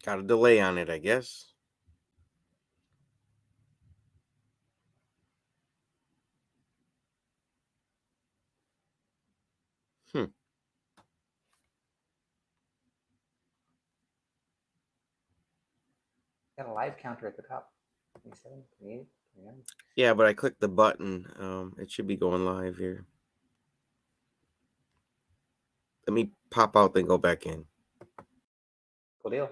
Got a delay on it, I guess. Hmm. Got a live counter at the top. 27, 28, 29. Yeah, but I clicked the button. It should be going live here. Let me pop out, then go back in. Cool deal.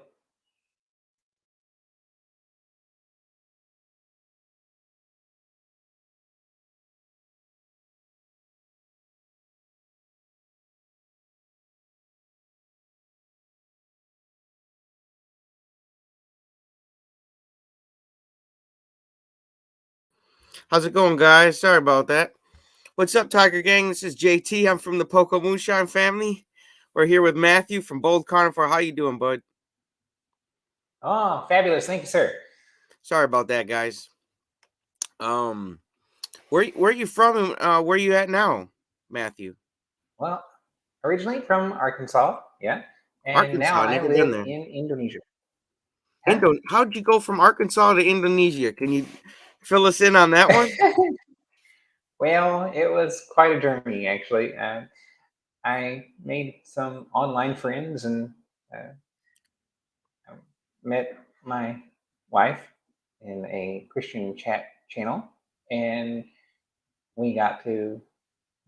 How's it going, guys? Sorry about that. What's up, Tiger Gang? This is JT. I'm from the Poko Moonshine family. We're here with Matthew from Bold Carnivore. How you doing, bud? Oh, fabulous. Thank you, sir. Sorry about that, guys. Where are you from and where you at now, Matthew? Well, originally from Arkansas, yeah. And now Arkansas. I Never been live there. in Indonesia. Huh? How'd you go from Arkansas to Indonesia? Can you fill us in on that one? Well, it was quite a journey, actually. I made some online friends and uh, met my wife in a Christian chat channel, and we got to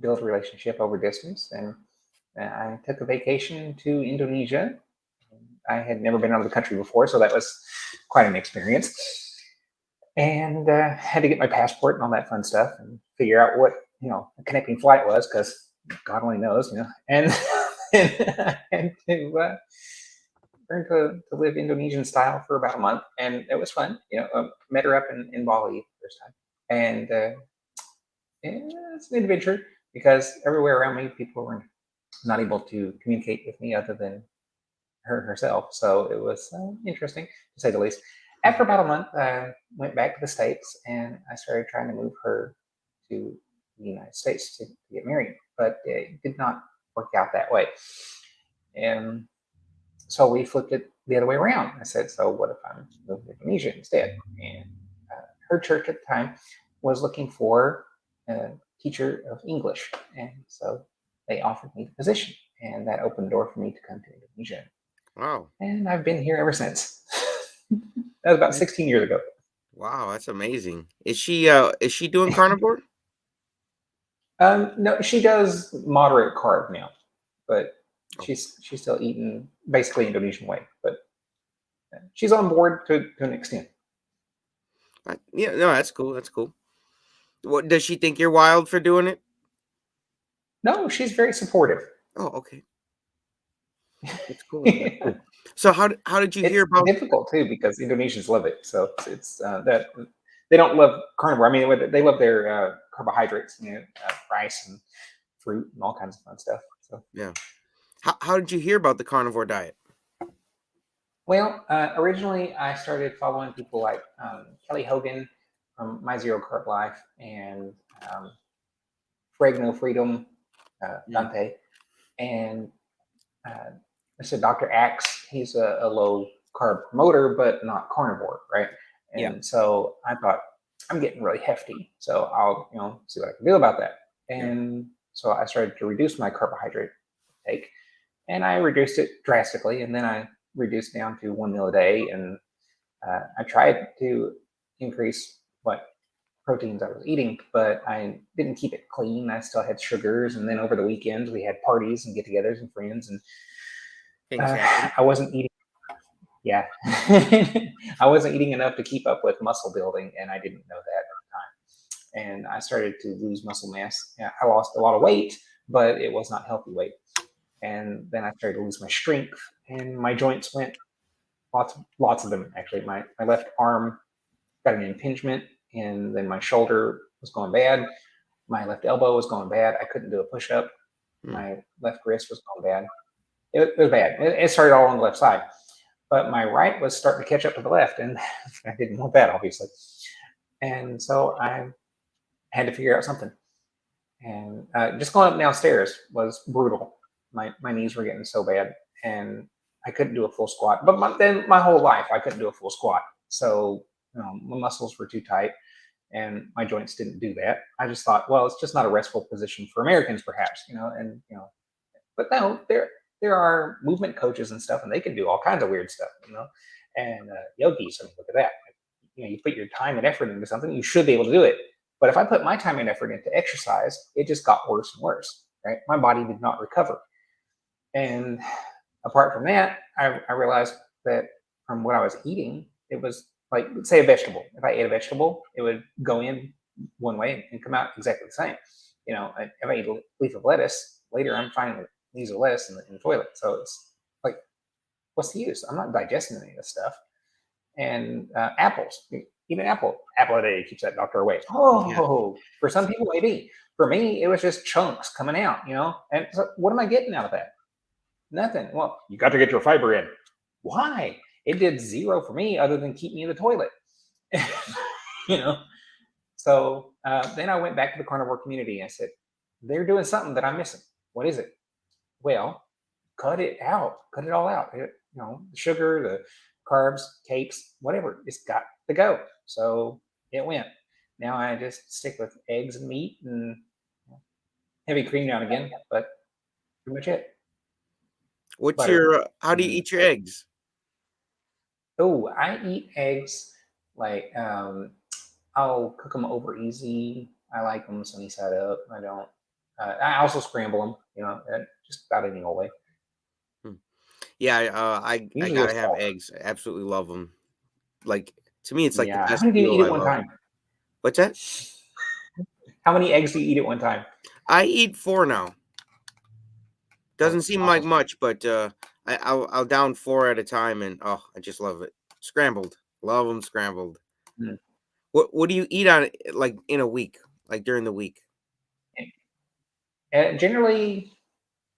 build a relationship over distance. And I took a vacation to Indonesia. I had never been out of the country before, so that was quite an experience. And had to get my passport and all that fun stuff, and figure out what a connecting flight was, because God only knows, and and to learn to live Indonesian style for about a month, and it was fun. Met her up in Bali first time, and it's an adventure because everywhere around me people were not able to communicate with me other than her herself. So it was interesting to say the least. After about a month, I went back to the States and I started trying to move her to the United States to get married, but it did not work out that way. And so we flipped it the other way around. I said, so what if I move to Indonesia instead? And her church at the time was looking for a teacher of English. And so they offered me the position. And that opened the door for me to come to Indonesia. Wow. And I've been here ever since. That was about 16 years ago. Wow, that's amazing. Is she doing carnivore? No, she does moderate carb now, but Oh. she's still eating basically Indonesian way. But she's on board to an extent. Yeah, no, that's cool. That's cool. What does she think you're wild for doing it? No, she's very supportive. Oh, okay. That's cool. That's cool. So how did you hear It's about? difficult too because Indonesians love it. So it's that they don't love carnivore. I mean, they love their carbohydrates, rice and fruit and all kinds of fun stuff. So Yeah. How did you hear about the carnivore diet? well, originally I started following people like Kelly Hogan from My Zero Carb Life and Frag Freedom, Dante, and Mr. Dr. Axe. He's a low carb promoter, but not carnivore, right? Yeah. And so I thought, I'm getting really hefty, so I'll see what I can do about that. And so I started to reduce my carbohydrate intake, and I reduced it drastically, and then I reduced down to 1 meal a day, and I tried to increase what proteins I was eating, but I didn't keep it clean. I still had sugars, and then over the weekends we had parties and get-togethers and friends, and I wasn't eating. Yeah, I wasn't eating enough to keep up with muscle building, and I didn't know that at the time. And I started to lose muscle mass. Yeah, I lost a lot of weight, but it was not healthy weight. And then I started to lose my strength, and my joints went lots of them actually. My left arm got an impingement, and then my shoulder was going bad. My left elbow was going bad. I couldn't do a push up. My left wrist was going bad. It was bad. It started all on the left side, but my right was starting to catch up to the left, and I didn't want that, obviously. And so I had to figure out something. And just going up downstairs was brutal. My knees were getting so bad, and I couldn't do a full squat. But then my whole life, I couldn't do a full squat. So my muscles were too tight and my joints didn't do that. I just thought, well, it's just not a restful position for Americans, perhaps, but no, there are movement coaches and stuff, and they can do all kinds of weird stuff, and yogis. I mean, look at that. You put your time and effort into something, you should be able to do it. But if I put my time and effort into exercise, it just got worse and worse. Right? My body did not recover. And apart from that, I realized that from what I was eating, it was like, let's say a vegetable. If I ate a vegetable, it would go in one way and come out exactly the same. If I eat a leaf of lettuce, later I'm finding leaves of lettuce in the toilet. So it's like, what's the use? I'm not digesting any of this stuff. And apples, eat an apple a day keeps that doctor away. Oh, yeah. For some people, maybe. For me, it was just chunks coming out, And so what am I getting out of that? Nothing. Well, you got to get your fiber in. Why? It did zero for me other than keep me in the toilet. So then I went back to the carnivore community and I said, they're doing something that I'm missing. What is it? Well, cut it out. Cut it all out. The sugar, the carbs, cakes, whatever. It's got to go. So it went. Now I just stick with eggs and meat and heavy cream now and again, but pretty much it. How do you eat your eggs? Oh, I eat eggs like I'll cook them over easy. I like them sunny side up. I don't. I also scramble them. Just about any old way. Yeah, I gotta have eggs. I absolutely love them. Like, to me, it's like the best How many do you eat meal at I one love. time? What's that? How many eggs do you eat at one time? I eat 4 now. Doesn't seem like much, but I'll down 4 at a time, and I just love it. Scrambled, love them scrambled. What do you eat on like in a week, like during the week? Generally,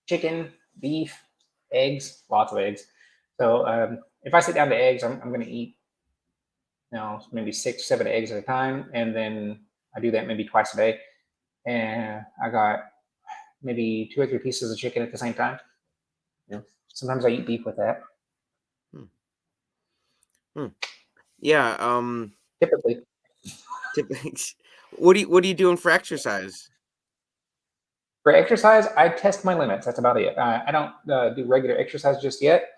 chicken, beef, eggs, lots of eggs. So if I sit down to eggs, I'm going to eat, maybe 6, 7 eggs at a time, and then I do that maybe twice a day. And I got maybe 2 or 3 pieces of chicken at the same time. Sometimes I eat beef with that. Yeah. Typically. What are you doing for exercise? For exercise, I test my limits. That's about it. I don't do regular exercise just yet.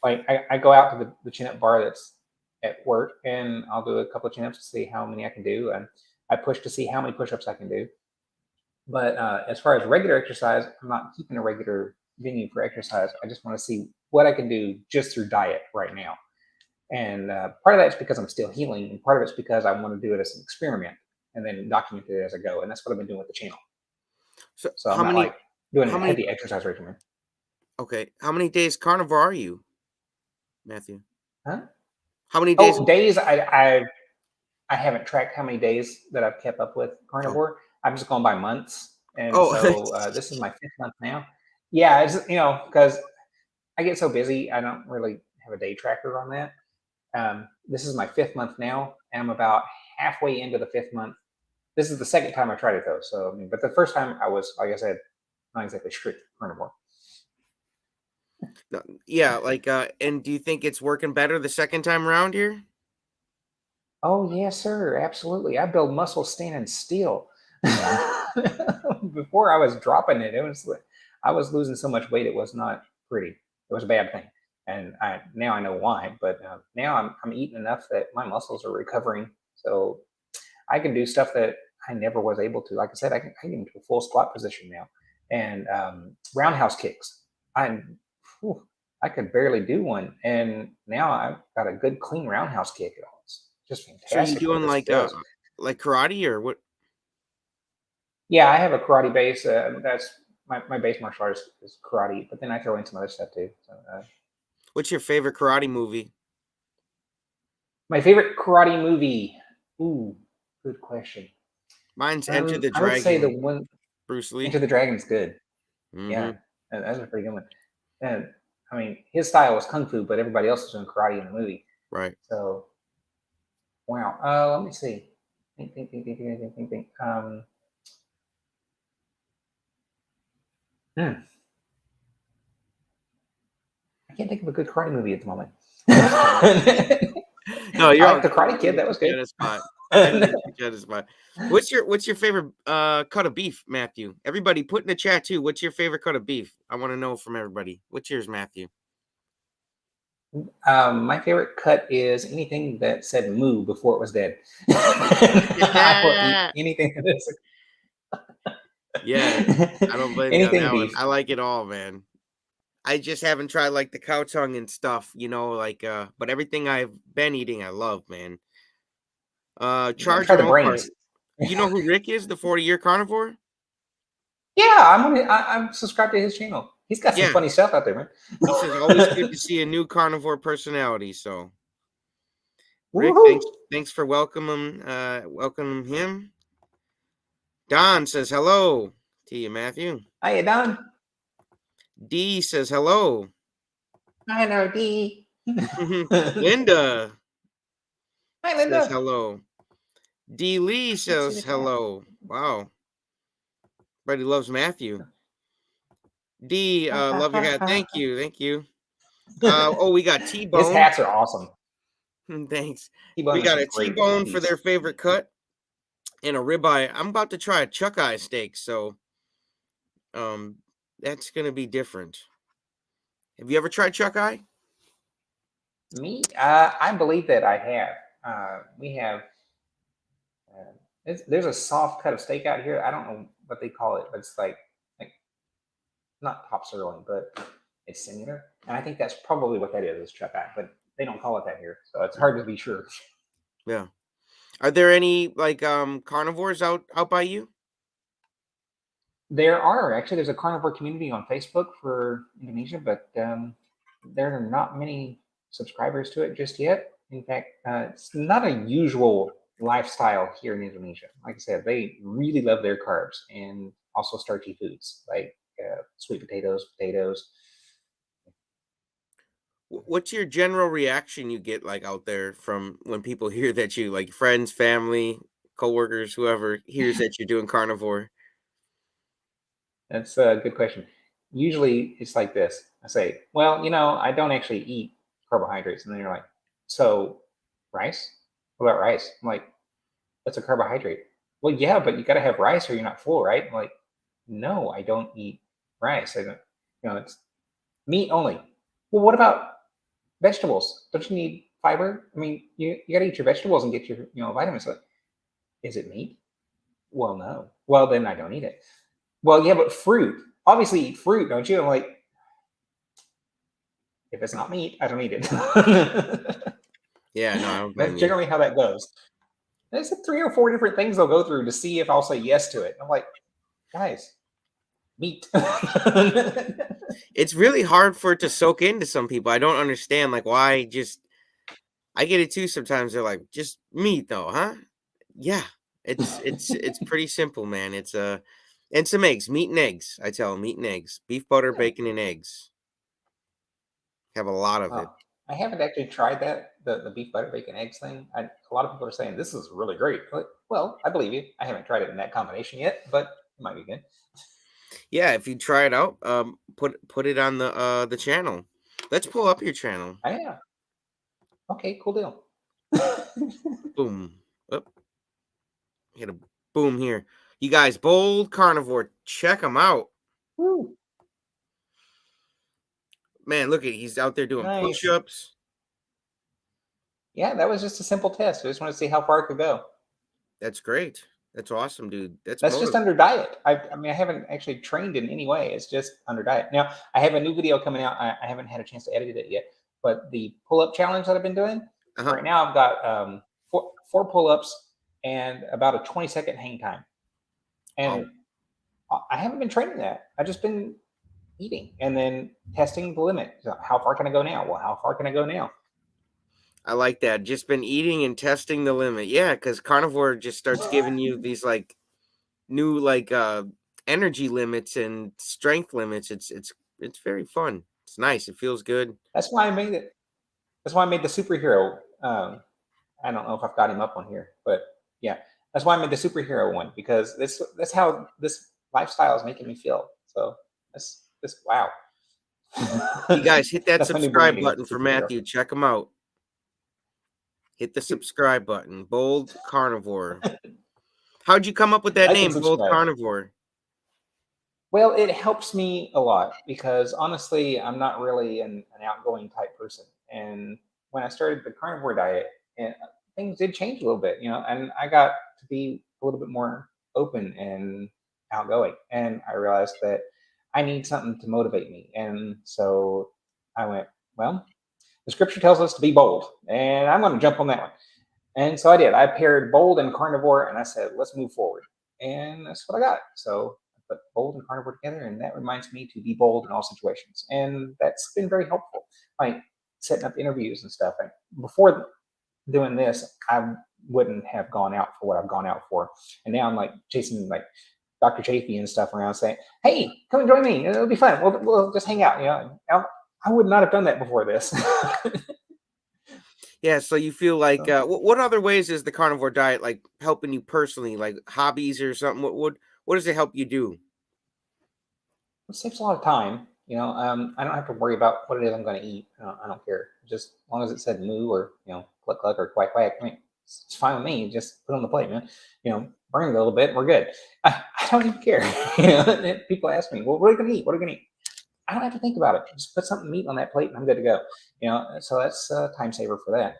Like I go out to the chin-up bar that's at work, and I'll do a couple of chin-ups to see how many I can do, and I push to see how many push-ups I can do. But as far as regular exercise, I'm not keeping a regular venue for exercise. I just want to see what I can do just through diet right now. And part of that's because I'm still healing, and part of it's because I want to do it as an experiment and then document it as I go. And that's what I've been doing with the channel. So I'm not like doing a heavy exercise regimen. Okay. How many days carnivore are you, Matthew? Huh? How many days? Days I haven't tracked how many days that I've kept up with carnivore. I'm just going by months. And so this is my 5th month now. Yeah, it's, because I get so busy, I don't really have a day tracker on that. This is my 5th month now, and I'm about halfway into the 5th month. This is the second time I tried it though. So, but the first time I was, like I said, not exactly strict carnivore. Yeah, and do you think it's working better the second time around here? Oh yes, sir, absolutely. I build muscle standing still. Before I was dropping it, I was losing so much weight it was not pretty. It was a bad thing, and now I know why. But now I'm eating enough that my muscles are recovering, so I can do stuff that I never was able to. Like I said, I can get into a full squat position now, and roundhouse kicks. I could barely do one, and now I've got a good clean roundhouse kick. It's just fantastic. So are you doing like karate or what? Yeah, I have a karate base. That's my base martial arts is karate, but then I throw in some other stuff too. So, what's your favorite karate movie? My favorite karate movie. Ooh, good question. Mine's Enter the Dragon. I would say the one Bruce Lee. Enter the Dragon's good. Yeah, that's a pretty good one. And his style was kung fu, but everybody else was doing karate in the movie. Right. So, wow. Let me see. Think. can't think of a good karate movie at the moment. No, you're I on like the Karate Kid. That was good. Spot. I didn't put you on the spot. What's your favorite cut of beef, Matthew? Everybody, put in the chat too. What's your favorite cut of beef? I want to know from everybody. What's yours, Matthew? My favorite cut is anything that said "moo" before it was dead. I will eat anything that is. Yeah, I don't blame you on Anything that one. beef. I like it all, man. I just haven't tried like the cow tongue and stuff, like but everything I've been eating, I love, man. You gotta Charge try your the own part. brains. You know who Rick is, the 40-year carnivore? Yeah, I'm subscribed to his channel. He's got some Yeah. funny stuff out there, man. He says always good to see a new carnivore personality. So Rick, Woohoo! thanks for welcoming him. Don says hello to you, Matthew. Hiya, Don. D says hello. Hi, D. Linda Hi, says Linda. hello. D Lee says hello. Wow. Everybody loves Matthew. D, love your hat. Thank you. We got T-Bone. His hats are awesome. Thanks. T-Bone We got is a great T-Bone piece. for their favorite cut and a ribeye. I'm about to try a chuck eye steak, so that's gonna be different. Have you ever tried chuck eye? Me, I believe that I have. We have. There's a soft cut of steak out here. I don't know what they call it, but it's like not top sirloin, but it's similar. And I think that's probably what that is chuck eye, but they don't call it that here, so it's hard to be sure. Yeah. Are there any like carnivores out by you? There are actually. There's a carnivore community on Facebook for Indonesia, but there are not many subscribers to it just yet. In fact, it's not a usual lifestyle here in Indonesia. Like I said, they really love their carbs and also starchy foods like sweet potatoes. What's your general reaction you get like out there from when people hear that you like friends, family, coworkers, whoever hears that you're doing carnivore? That's a good question. Usually it's like this. I say, well, I don't actually eat carbohydrates. And then you're like, so rice? What about rice? I'm like, that's a carbohydrate. Well, yeah, but you got to have rice or you're not full, right? I'm like, no, I don't eat rice. I don't, it's meat only. Well, what about vegetables? Don't you need fiber? I mean, you got to eat your vegetables and get your, vitamins. Like, is it meat? Well, no. Well, then I don't eat it. Well, yeah, but fruit. Obviously, eat fruit, don't you? I'm like, if it's not meat, I don't eat it. Yeah, no, I don't blame That's you. generally how that goes. There's 3 or 4 different things they'll go through to see if I'll say yes to it. I'm like, guys, meat. It's really hard for it to soak into some people. I don't understand like why I get it too sometimes. They're like, just meat though, huh? Yeah. It's pretty simple, man. And some eggs, meat and eggs. I tell them meat and eggs, beef, butter, bacon, and eggs. Have a lot of it. I haven't actually tried that, the beef butter bacon eggs thing. A lot of people are saying this is really great. Well, I believe you. I haven't tried it in that combination yet, but it might be good. Yeah, if you try it out, put it on the channel. Let's pull up your channel. Yeah. Okay, cool deal. Boom. Oh, hit a boom here. You guys, Bold Carnivore, check them out. Woo. Man, look at he's out there doing Nice. push-ups. Yeah, that was just a simple test. I just want to see how far it could go. That's great. That's awesome, dude. That's just under diet. I mean, I haven't actually trained in any way. It's just under diet. Now, I have a new video coming out. I haven't had a chance to edit it yet, but the pull-up challenge that I've been doing, right now I've got 4 pull-ups and about a 20-second hang time. And I haven't been training that. I've just been eating and then testing the limit. So how far can I go now? Well, how far can I go now? I like that. Just been eating and testing the limit. Yeah, because carnivore just starts giving you these like new like energy limits and strength limits. It's very fun. It's nice. It feels good. That's why I made it. That's why I made the superhero. I don't know if I've got him up on here, but yeah, that's why I made the superhero one, because that's how this lifestyle is making me feel. So that's wow. You guys hit that That's my new subscribe branding button for Matthew. Check him out. Hit the subscribe button. Bold Carnivore. How'd you come up with that Like and name, Bold subscribe. Carnivore? Well, it helps me a lot because honestly, I'm not really an outgoing type person. And when I started the carnivore diet, and things did change a little bit, and I got to be a little bit more open and outgoing. And I realized that I need something to motivate me. And so I went, well, the scripture tells us to be bold, and I'm going to jump on that one. And so I did. I paired bold and carnivore, and I said, let's move forward. And that's what I got. So I put bold and carnivore together, and that reminds me to be bold in all situations. And that's been very helpful. Like setting up interviews and stuff. And before doing this, I wouldn't have gone out for what I've gone out for. And now I'm like chasing like Dr. Chafee and stuff around saying, hey, come and join me. It'll be fun. We'll just hang out. I would not have done that before this. Yeah, so you feel like what other ways is the carnivore diet like helping you personally, like hobbies or something? What does it help you do? It saves a lot of time. I don't have to worry about what it is I'm going to eat. I don't care. Just as long as it said moo or cluck cluck or quack quack. I mean, it's fine with me. Just put it on the plate, man. Burn it a little bit. We're good. I don't even care. People ask me, well, what are you going to eat? What are you going to eat? I don't have to think about it. Just put something meat on that plate and I'm good to go. So that's a time saver for that.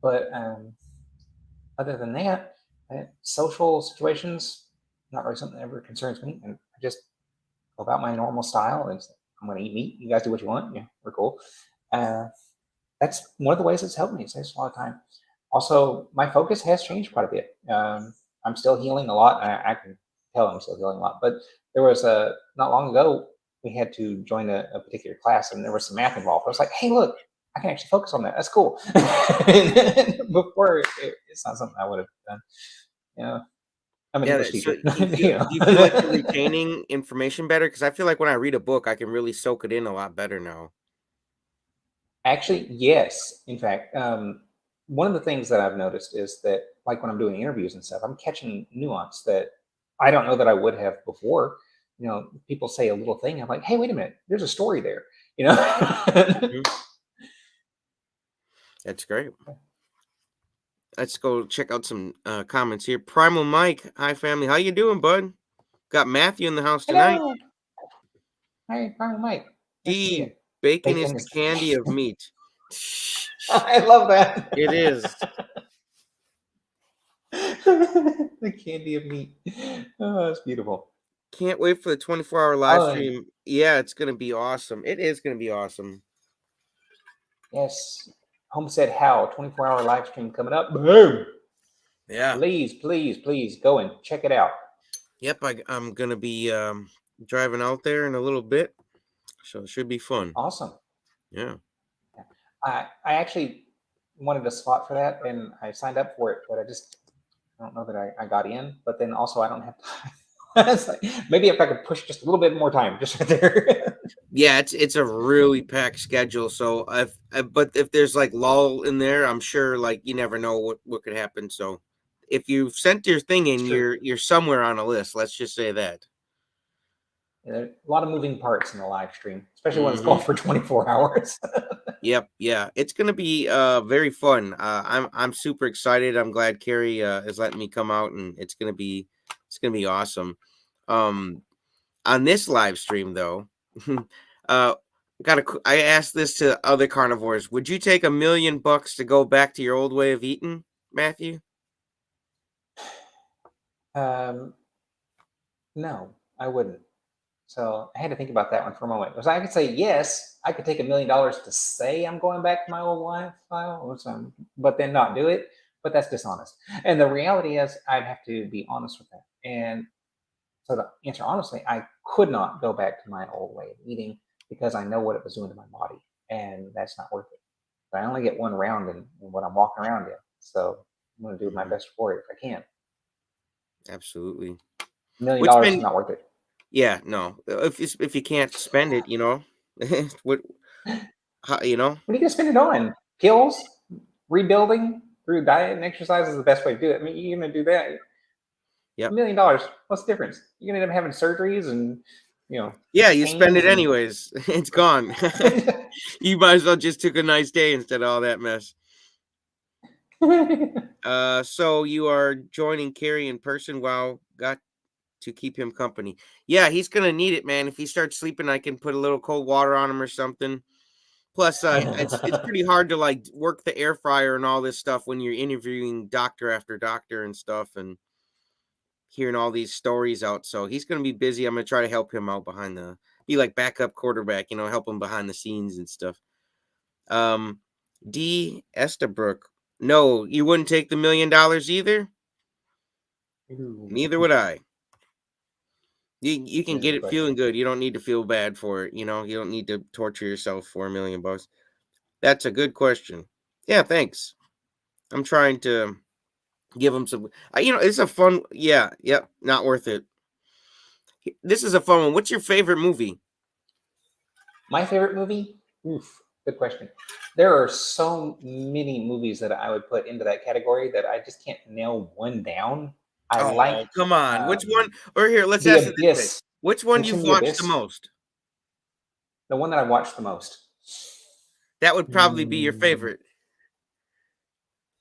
But other than that, social situations, not really something that ever concerns me. And I just go about my normal style. And I'm going to eat meat. You guys do what you want. Yeah, we're cool. That's one of the ways it's helped me. It saves a lot of time. Also, my focus has changed quite a bit. I'm still healing a lot. I can tell I'm still healing a lot. But there was not long ago, we had to join a particular class, and there was some math involved. I was like, hey, look, I can actually focus on that. That's cool. Before, it's not something I would have done. I'm an English teacher. So do you feel like you're retaining information better? Because I feel like when I read a book, I can really soak it in a lot better now. Actually, yes. In fact, one of the things that I've noticed is that, like when I'm doing interviews and stuff, I'm catching nuance that I don't know that I would have before. People say a little thing. I'm like, hey, wait a minute. There's a story there. Mm-hmm. That's great. Let's go check out some comments here. Primal Mike, hi family. How you doing, bud? Got Matthew in the house tonight. Hello. Hi, Primal Mike. Nice to see you. Bacon is the candy of meat. I love that. It is. The candy of meat. Oh, that's beautiful. Can't wait for the 24-hour live stream. Yeah, it's going to be awesome. It is going to be awesome. Yes. Homestead How, 24-hour live stream coming up. Boom. Yeah. Please go and check it out. Yep, I'm going to be driving out there in a little bit. So it should be fun. Awesome. Yeah. I actually wanted a slot for that, and I signed up for it, but I don't know that I got in. But then also I don't have time. It's like, maybe if I could push just a little bit more time, just right there. Yeah, it's a really packed schedule. So but if there's like lull in there, I'm sure like you never know what could happen. So if you've sent your thing in, you're somewhere on a list. Let's just say that. There are a lot of moving parts in the live stream, especially when it's going for 24 hours. Yep, yeah, it's gonna be very fun. I'm super excited. I'm glad Carrie is letting me come out, and it's gonna be awesome. On this live stream though, I asked this to other carnivores. Would you take $1 million to go back to your old way of eating, Matthew? No, I wouldn't. So I had to think about that one for a moment. Because I could say yes, I could take $1 million to say I'm going back to my old lifestyle, but then not do it. But that's dishonest. And the reality is, I'd have to be honest with that. And so to answer honestly, I could not go back to my old way of eating because I know what it was doing to my body, and that's not worth it. But I only get one round in what I'm walking around in, so I'm going to do my best for it if I can. Absolutely. $1 million is not worth it. Yeah, no. If you can't spend it, what are you going to spend it on? Pills, rebuilding through diet and exercise is the best way to do it. I mean, you're going to do that. Yeah, $1 million. What's the difference? You're going to end up having surgeries and Yeah, you spend pains it and anyways. It's gone. You might as well just took a nice day instead of all that mess. So you are joining Carrie in person. Wow, got to keep him company. Yeah, he's gonna need it, man. If he starts sleeping, I can put a little cold water on him or something. Plus, it's pretty hard to like work the air fryer and all this stuff when you're interviewing doctor after doctor and stuff, and hearing all these stories out. So he's gonna be busy. I'm gonna try to help him out be like backup quarterback, help him behind the scenes and stuff. D. Estabrook. No, you wouldn't take the $1 million either. Neither would I. You can get it feeling good. You don't need to feel bad for it. You don't need to torture yourself for $1 million. That's a good question. Yeah, thanks. I'm trying to give him some. It's a fun. Yeah, yep. Not worth it. This is a fun one. What's your favorite movie? My favorite movie? Oof, good question. There are so many movies that I would put into that category that I just can't nail one down. I like Oh, come on. Which one? Or here, let's The ask it this way. Abyss. Which one Have you you've seen The watched the Abyss? most? The one that I watched the most. That would probably be your favorite.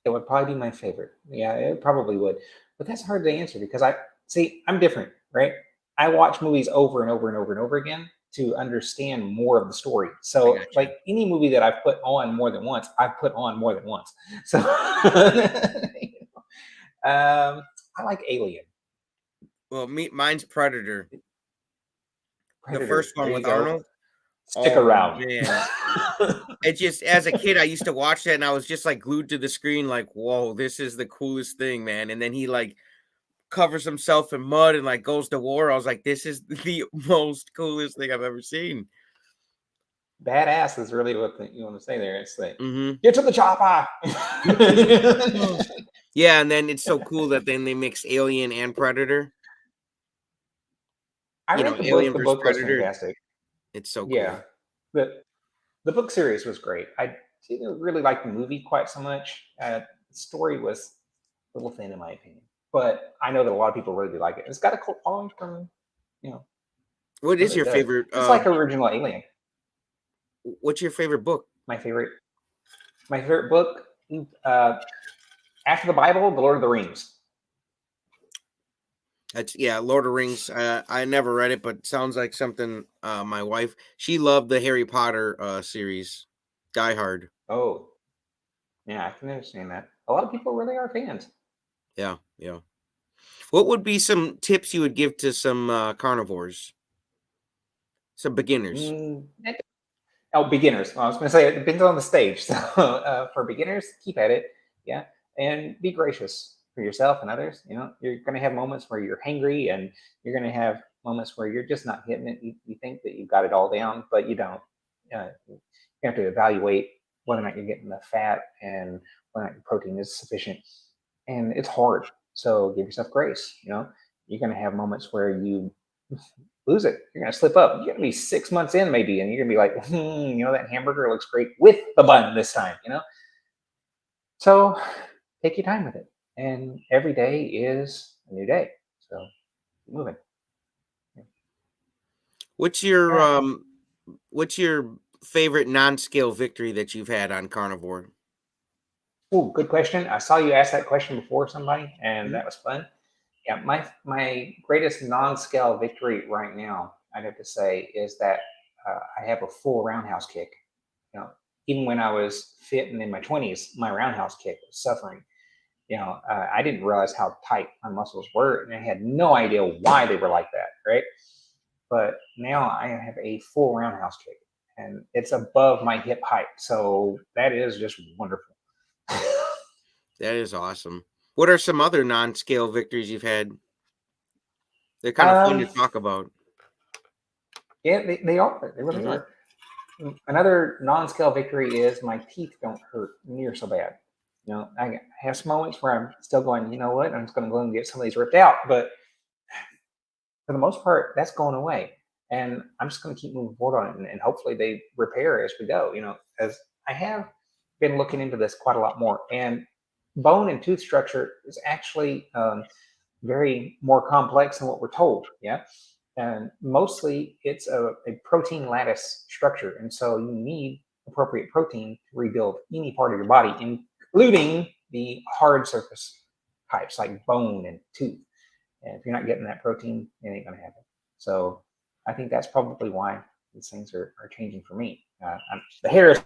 It would probably be my favorite. Yeah, it probably would. But that's hard to answer because I'm different, right? I watch movies over and over and over and over again to understand more of the story. I So, gotcha. like any movie that I've put on more than once, I've put on more than once. So, I like Alien. Well, mine's Predator. The Predator. first one There you with go. Arnold. Stick Oh around. man. It just as a kid, I used to watch that and I was just like glued to the screen, like, whoa, this is the coolest thing, man. And then he like covers himself in mud and like goes to war. I was like, this is the most coolest thing I've ever seen. Badass is really what you want to say there. It's like, Mm-hmm. get to the chopper. Yeah, and then it's so cool that then they mix Alien and Predator. I read the book. Alien The versus book was Predator. fantastic. It's so Yeah, cool. the book series was great. I didn't really like the movie quite so much. The story was a little thin, in my opinion, but I know that a lot of people really do like it. It's got a cult following you know, What from is it your does. favorite? Just like original Alien. What's your favorite book? My favorite book, after the Bible, The Lord of the Rings. That's Lord of the Rings. I never read it, but sounds like something. My wife, she loved the Harry Potter series, Die Hard. Oh, yeah, I can understand that. A lot of people really are fans. Yeah, yeah. What would be some tips you would give to some carnivores, some beginners? Beginners. Well, I was going to say it depends on the stage. So for beginners, keep at it, yeah, and be gracious for yourself and others. You're going to have moments where you're hangry, and you're going to have moments where you're just not hitting it. You think that you've got it all down, but you don't. You have to evaluate whether or not you're getting the fat and whether or not your protein is sufficient, and it's hard. So give yourself grace. You're going to have moments where you lose it. You're going to slip up. You're going to be 6 months in maybe, and you're going to be like, that hamburger looks great with the bun this time, So take your time with it. And every day is a new day. So keep moving. What's your favorite non-scale victory that you've had on Carnivore? Oh, good question. I saw you ask that question before somebody, and Mhm. that was fun. Yeah, my greatest non-scale victory right now, I'd have to say, is that I have a full roundhouse kick. Even when I was fit and in my 20s, my roundhouse kick was suffering. I didn't realize how tight my muscles were, and I had no idea why they were like that, right? But now I have a full roundhouse kick, and it's above my hip height, so that is just wonderful. That is awesome. What are some other non-scale victories you've had? They're kind of fun to talk about. Yeah, they are. They really are. Another non-scale victory is my teeth don't hurt near so bad. I have some moments where I'm still going, you know what? I'm just going to go and get some of these ripped out. But for the most part, that's going away. And I'm just going to keep moving forward on it. And hopefully they repair as we go, as I have been looking into this quite a lot more. And bone and tooth structure is actually very more complex than what we're told. Yeah. And mostly it's a protein lattice structure. And so you need appropriate protein to rebuild any part of your body, including the hard surface types like bone and tooth. And if you're not getting that protein, it ain't going to happen. So I think that's probably why these things are changing for me. The hair is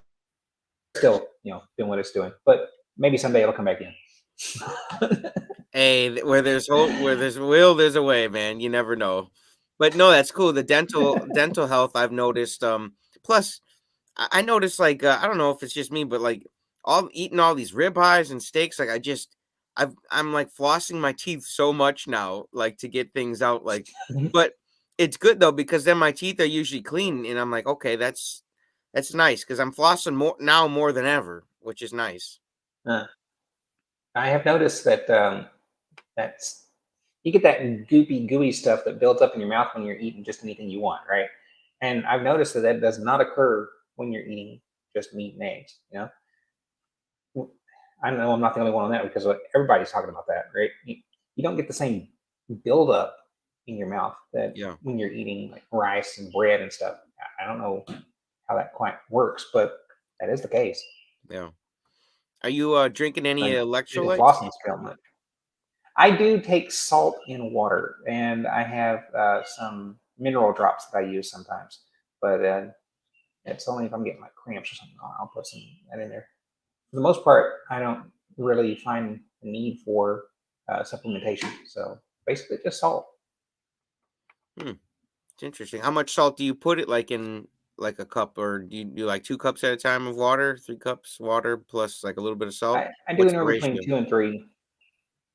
still, doing what it's doing, but maybe someday it'll come back in. Hey, where there's hope, where there's a will, there's a way, man. You never know. But no, that's cool. The dental health I've noticed. Plus I noticed like I don't know if it's just me, but like all eating all these ribeyes and steaks, like I'm like flossing my teeth so much now, like to get things out, like. But it's good though because then my teeth are usually clean, and I'm like, okay, that's nice because I'm flossing more than ever, which is nice. I have noticed that that's you get that goopy, gooey stuff that builds up in your mouth when you're eating just anything you want, right? And I've noticed that does not occur when you're eating just meat and eggs. I know I'm not the only one on that because everybody's talking about that, right? You don't get the same buildup in your mouth that Yeah, when you're eating like rice and bread and stuff. I don't know how that quite works, but that is the case. yeah. Are you drinking any And the electrolytes? flossing skill. I do take salt in water, and I have some mineral drops that I use sometimes. But it's only if I'm getting like cramps or something. I'll put some that in there. For the most part, I don't really find the need for supplementation. So basically, just salt. Hmm. It's interesting. How much salt do you put it like in like a cup, or do you do like 2 cups at a time of water, 3 cups water plus like a little bit of salt? I do What's the anywhere between ratio? 2 and 3.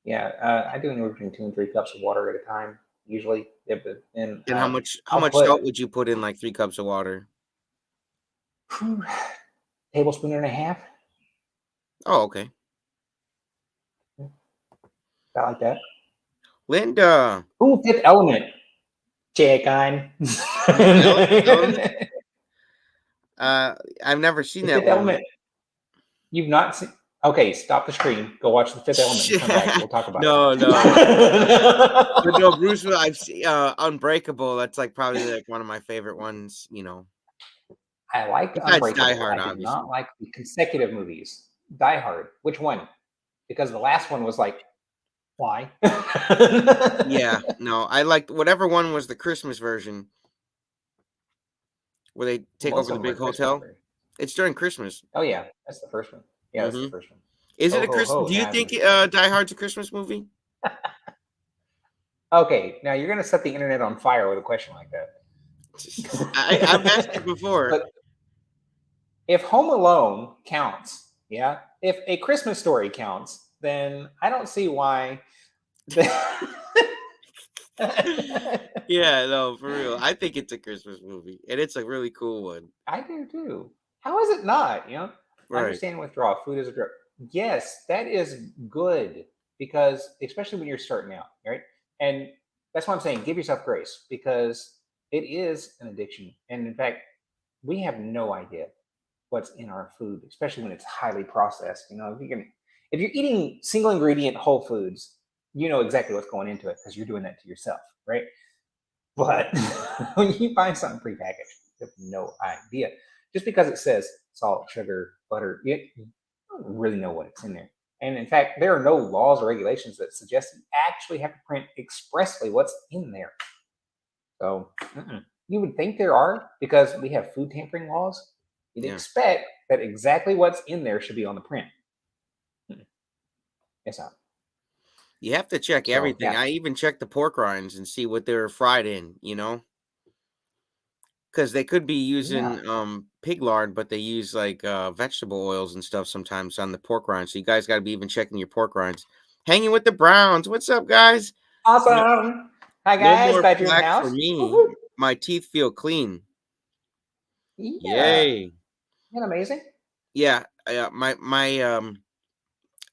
Yeah, I do anywhere between 2 and 3 cups of water at a time usually. Yeah, and And how I'll much put salt would you put in like 3 cups of water? tablespoon and a half, Oh, okay. about like that. Linda, Ooh, Fifth Element. Check on. Element. I've never seen The that Fifth one. Element. You've not seen. Okay, stop the stream. Go watch The Fifth Element and come back. We'll talk about No, no. But no, it. Bruce Will I've seen Unbreakable. That's like probably like one of my favorite ones, I like besides Die Unbreakable. Hard, I did not obviously. like the consecutive movies. Die Hard. Which one? Because the last one was like, why? Yeah, no, I liked whatever one was the Christmas version where they take Most over of the them are big Christmas hotel. movies. It's during Christmas. Oh yeah, that's the first one. Yeah, that's the Hmm. first one. Is it Ho a ho Christmas? ho! Do you Now think everybody's Christmas. Die Hard's a Christmas movie? Okay, now you're gonna set the internet on fire with a question like that. I've asked it before. But if Home Alone counts, yeah, if A Christmas Story counts, then I don't see why. Yeah, no, for real. I think it's a Christmas movie, and it's a really cool one. I do too. How is it not? Right. Understand withdrawal. Food is a drug. Yes, that is good because especially when you're starting out, right? And that's why I'm saying give yourself grace because it is an addiction. And in fact, we have no idea what's in our food, especially when it's highly processed. If you're eating single ingredient whole foods, you know exactly what's going into it because you're doing that to yourself, right? But when you find something prepackaged, you have no idea. Just because it says salt, sugar, butter, you don't really know what it's in there. And in fact, there are no laws or regulations that suggest you actually have to print expressly what's in there. So you would think there are because we have food tampering laws. You'd Yeah. expect that exactly what's in there should be on the print. It's not. You have to check So everything. yeah, I even check the pork rinds and see what they're fried in, because they could be yeah. using pig lard, but they use like vegetable oils and stuff sometimes on the pork rinds. So you guys got to be even checking your pork rinds. Hanging with the Browns. What's up, guys? No, Awesome. Hi no guys, more glad you're in the plaque for house. me. Woo-hoo. My teeth feel clean. Yeah. Yay. Isn't that amazing? Yeah. My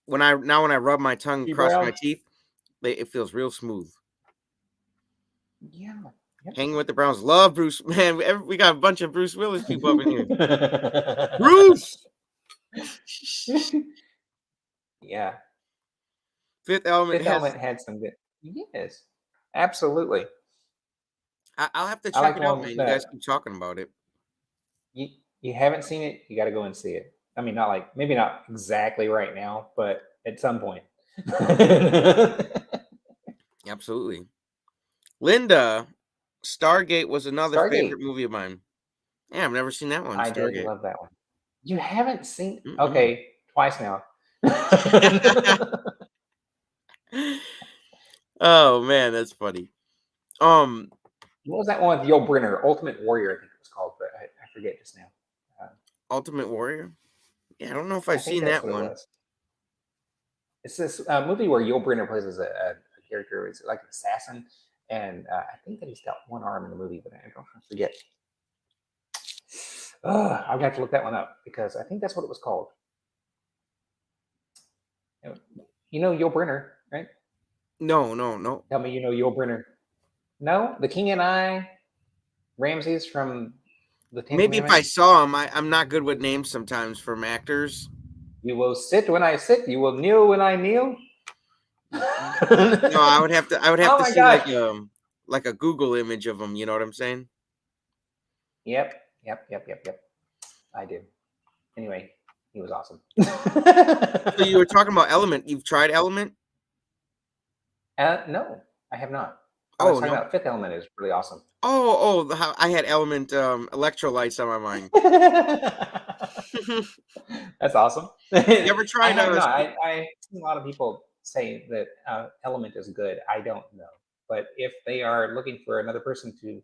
when I rub my tongue G across my Brown. teeth, it feels real smooth. Yeah. Yep. Hanging with the Browns. Love Bruce. Man, we got a bunch of Bruce Willis people up in here. Bruce. Yeah. Fifth Element Fifth has Element had some good. Yes. Absolutely. I'll have to I check like it the out, one man. You guys that keep talking about it. you haven't seen it. You got to go and see it. I mean, not like maybe not exactly right now, but at some point. Absolutely. Linda, Stargate was another Stargate. favorite movie of mine. Yeah, I've never seen that one, I did Stargate. love that one. You haven't seen? Mm-mm. Okay, twice now. Oh man, that's funny. Um, What was that one with Yul Brynner? Ultimate Warrior, I think it was called, but I forget just now. Uh, Ultimate Warrior. Yeah, I don't know if I've I think seen that's that what it one. was. It's this movie where Yul Brynner plays as a character, it's like an assassin, and I think that he's got one arm in the movie, but I don't forget. I'm gonna have to look that one up because I think that's what it was called. You know Yul Brynner, right? No. Tell me you know Yul Brynner. No, The King and I, Ramses from the Ten Maybe if I Commandments. saw him, I'm not good with names sometimes from actors. You will sit when I sit. You will kneel when I kneel. No, I would have Oh to my see gosh. like a Google image of him. You know what I'm saying? Yep. I do. Anyway, he was awesome. So you were talking about Element. You've tried Element? No, I have not. I was Oh talking no. about Fifth Element is really awesome. I had Element electrolytes on my mind. That's awesome. You ever I tried have not. I seen a lot of people say that Element is good. I don't know, but if they are looking for another person to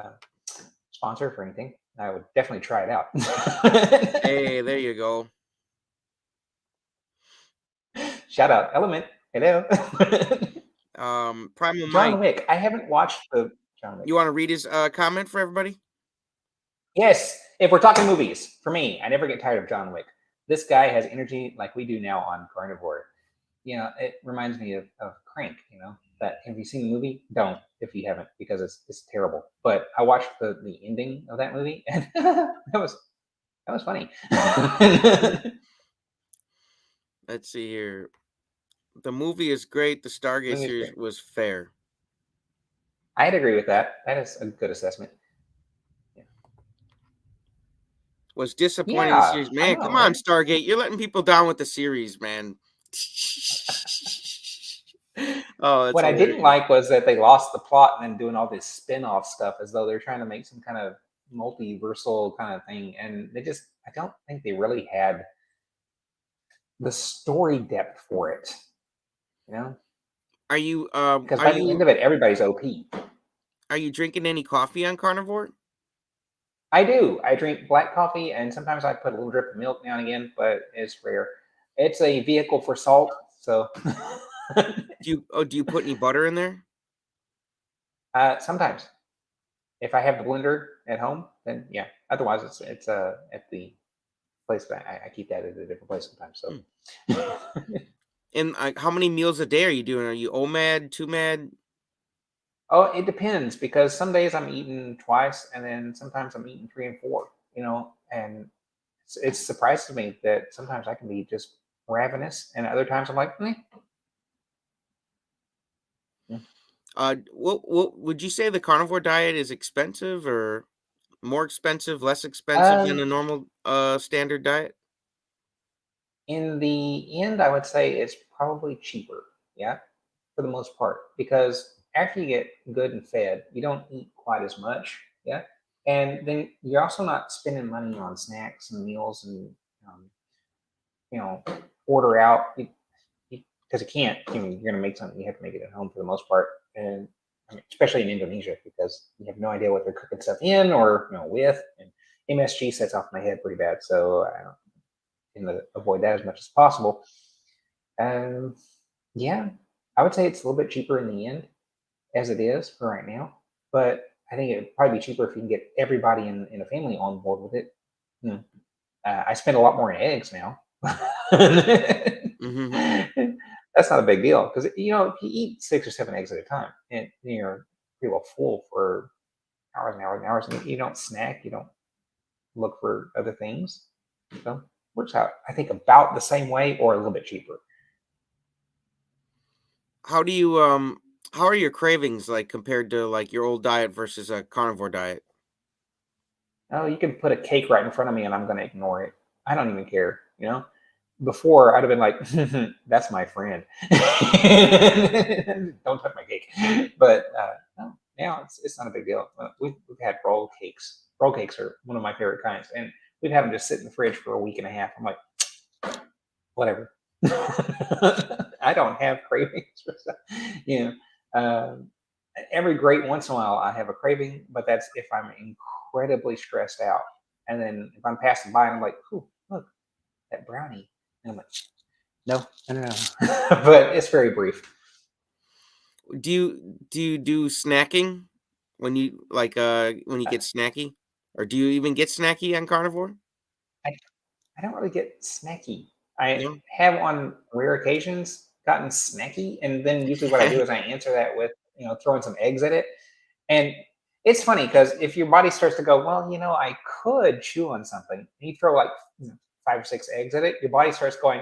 uh, sponsor for anything, I would definitely try it out. Hey, there you go. Shout out Element. Hello. Primal John Mike. Wick. I haven't watched the John Wick. You want to read his comment for everybody? Yes, if we're talking movies, for me, I never get tired of John Wick. This guy has energy like we do now on Carnivore. You know, it reminds me of Crank. You know, that have you seen the movie? Don't if you haven't because it's terrible. But I watched the ending of that movie, and that was funny. Let's see here. The movie is great. The Stargate Movie was series great. was fair. I'd agree with that. That is a good assessment. Was disappointed in the Yeah, series. I Man, know, come on, right? Stargate. You're letting people down with the series, man. Oh, that's What I didn't hilarious. like was that they lost the plot and then doing all this spin-off stuff as though they're trying to make some kind of multiversal kind of thing. And I don't think they really had the story depth for it, you know? Because by the end of it, everybody's OP. Are you drinking any coffee on Carnivore? I do. I drink black coffee and sometimes I put a little drip of milk now and again, but it's rare. It's a vehicle for salt, so Do you put any butter in there? sometimes. If I have the blender at home, then yeah. Otherwise, it's at the place, but I keep that at a different place sometimes. So, And how many meals a day are you doing? Are you OMAD, 2MAD? oh, it depends because some days I'm eating twice, and then sometimes I'm eating 3 and 4. You know, and it's surprised to me that sometimes I can be just ravenous, and other times I'm like, mm. What would you say the carnivore diet is expensive or more expensive, less expensive than a um, normal standard diet? in the end, I would say it's probably cheaper. Yeah, for the most part, because after you get good and fed, you don't eat quite as much. Yeah. And then you're also not spending money on snacks and meals and, um, you know, order out because you can't, you're going to make something, you have to make it at home for the most part. And I mean, especially in Indonesia, because you have no idea what they're cooking stuff in or, with. And MSG sets off my head pretty bad. So I can avoid that as much as possible. Um, yeah, I would say it's a little bit cheaper in the end as it is for right now. But I think it'd probably be cheaper if you can get everybody in a family on board with it. Hmm. I spend a lot more in eggs now. Hmm. That's not a big deal because if you eat 6 or 7 eggs at a time, and you're pretty well full for hours and hours and hours, and you don't snack, you don't look for other things. So it works out, I think, about the same way or a little bit cheaper. How do you How are your cravings like compared to like your old diet versus a carnivore diet? Oh, you can put a cake right in front of me and I'm going to ignore it. I don't even care, you know? Before I'd have been like, that's my friend. Don't touch my cake. But no, now it's not a big deal. We've had roll cakes. Roll cakes are one of my favorite kinds. And we've had them just sit in the fridge for a week and a half. I'm like, whatever. I don't have cravings for stuff. You know, every great once in a while I have a craving, but that's if I'm incredibly stressed out. And then if I'm passing by and I'm like, "Ooh, look, that brownie," and I'm like, "No, no, no, no." But it's very brief. Do you do snacking when you like when you Uh, get snacky? Or do you even get snacky on carnivore? I, I don't really get snacky. I No? have on rare occasions gotten snacky, and then usually what I do is I answer that with throwing some eggs at it. And it's funny because if your body starts to go, well, I could chew on something, and you throw like 5 or 6 eggs at it, your body starts going,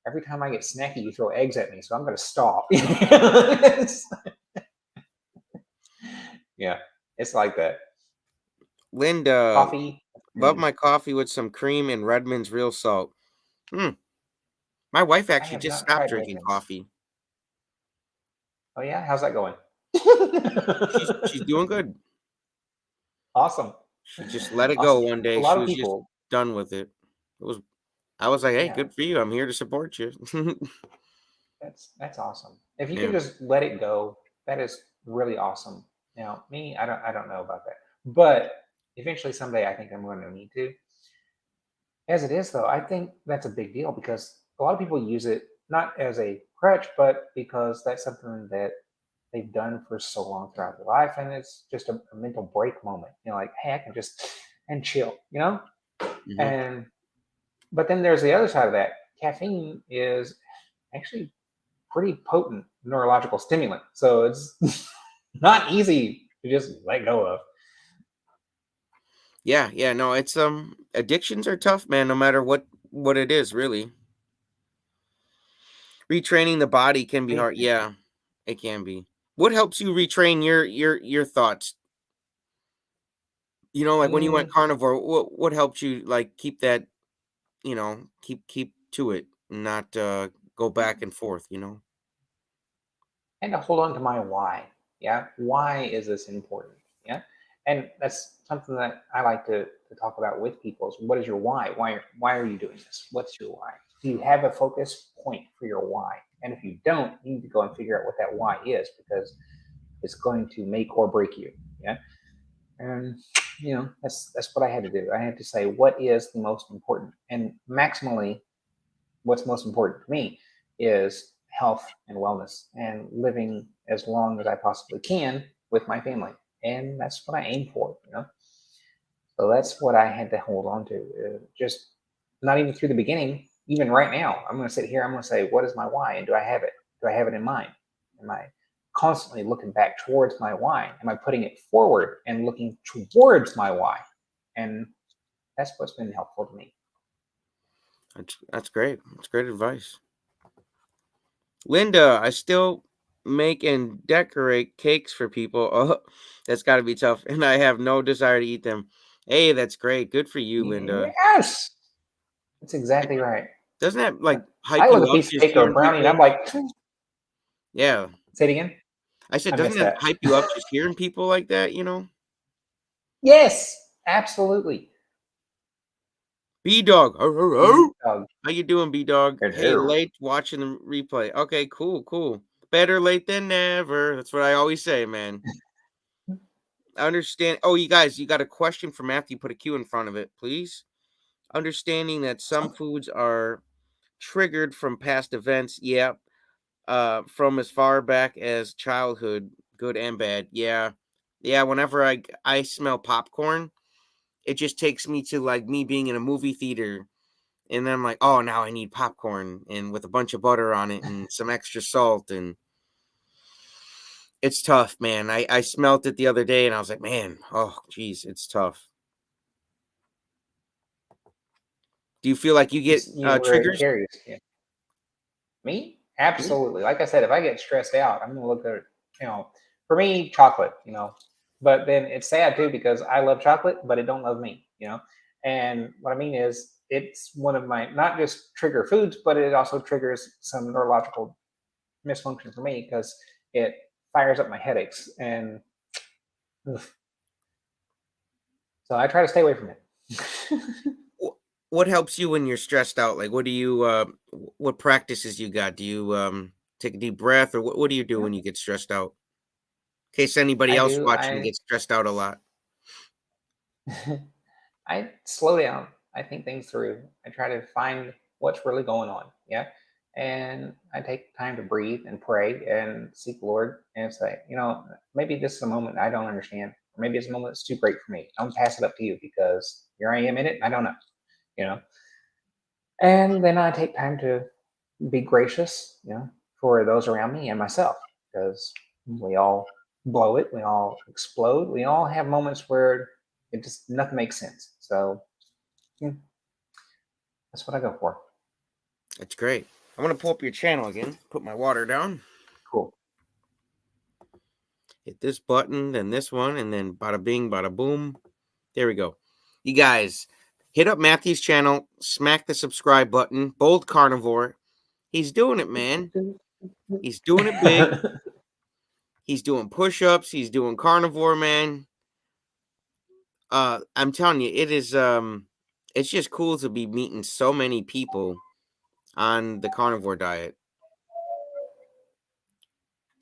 every time I get snacky, you throw eggs at me, so I'm going to stop. Yeah, it's like that. Linda, Coffee. love Mm, my coffee with some cream and Redmond's real salt. Hmm. My wife I actually have just not stopped tried drinking Redmond's. coffee. Oh, yeah? How's that going? She's doing good. Awesome. She just let it go Awesome. one A day. lot She of was just people, done with it. It was I was like, "Hey, yeah, good for you. I'm here to support you." that's awesome. If you can Yeah. just let it go, that is really awesome. Now, me, I don't know about that. But eventually someday I think I'm going to need to. As it is though, I think that's a big deal because a lot of people use it not as a crutch, but because that's something that they've done for so long throughout their life and it's just a mental break moment. Like, hey, I can just and chill. Mhm. And but then there's the other side of that. Caffeine is actually pretty potent neurological stimulant. So it's not easy to just let go of. Yeah, yeah, no, it's addictions are tough, man, no matter what it is, really. Retraining the body can be Me, hard. Yeah, it can be. What helps you retrain your thoughts? Like when you went mm, carnivore, what helped you like keep that, keep to it, and not go back and forth? and to hold on to my why. Yeah. Why is this important? Yeah. And that's something that I like to talk about with people is what is your why? Why are you doing this? What's your why? Do you have a focus point for your why? And if you don't, you need to go and figure out what that why is because it's going to make or break you. Yeah. And that's what I had to do. I had to say what is the most important and maximally what's most important to me is health and wellness and living as long as I possibly can with my family. And that's what I aim for. So that's what I had to hold on to. Just not even through the beginning, even right now, I'm going to sit here, I'm going to say, what is my why? And do I have it? Do I have it in mind? Am I constantly looking back towards my why? Am I putting it forward and looking towards my why? And that's what's been helpful to me. That's great. That's great advice. Linda, I still make and decorate cakes for people. Oh, that's got to be tough. And I have no desire to eat them. Hey, that's great. Good for you, Linda. Yes, that's exactly right. Doesn't that like I hype look you at a up piece of just cake or a hearing brownie and I'm people? like, Yeah. say it again. I said, I doesn't missed that that. hype you up just hearing people like that? Yes, absolutely. B Dog. B dog. How you doing, B Dog? Hey, Hello. late watching the replay. Okay, cool, cool. Better late than never. That's what I always say, man. I understand. Oh, you guys, you got a question for Matthew. Put a Q in front of it, please. Understanding that some foods are triggered from past events. Yeah. From as far back as childhood, good and bad. Yeah. Yeah. Whenever I smell popcorn, it just takes me to like me being in a movie theater. And then I'm like, oh, now I need popcorn and with a bunch of butter on it and some extra salt. And it's tough, man. I smelt it the other day and I was like, man, oh, geez, it's tough. Do you feel like you get Where it triggers? carries. Yeah. Me? Yeah. Absolutely. Like I said, if I get stressed out, I'm gonna look for me, chocolate, but then it's sad too because I love chocolate, but it don't love me, And what I mean is, it's one of my not just trigger foods, but it also triggers some neurological misfunction for me because it fires up my headaches, and so I try to stay away from it. What helps you when you're stressed out? Like, what do you, what practices you got? Do you take a deep breath, or what do you do Yeah, when you get stressed out? In case anybody I else do. watching gets stressed out a lot. I slow down. I think things through. I try to find what's really going on. Yeah. And I take time to breathe and pray and seek the Lord and say, maybe this is a moment I don't understand. Or maybe it's a moment that's too great for me. I'm gonna pass it up to you because here I am in it and I don't know, you know. And then I take time to be gracious, for those around me and myself, because we all blow it, we all explode, we all have moments where it just nothing makes sense. So yeah, that's what I go for. That's great. I'm gonna pull up your channel again. Put my water down. Cool. Hit this button, then this one, and then bada bing, bada boom. There we go. You guys, hit up Matthew's channel. Smack the subscribe button. Bold Carnivore. He's doing it, man. He's doing it big. He's doing push-ups. He's doing carnivore, man. I'm telling you, it's just cool to be meeting so many people on the carnivore diet.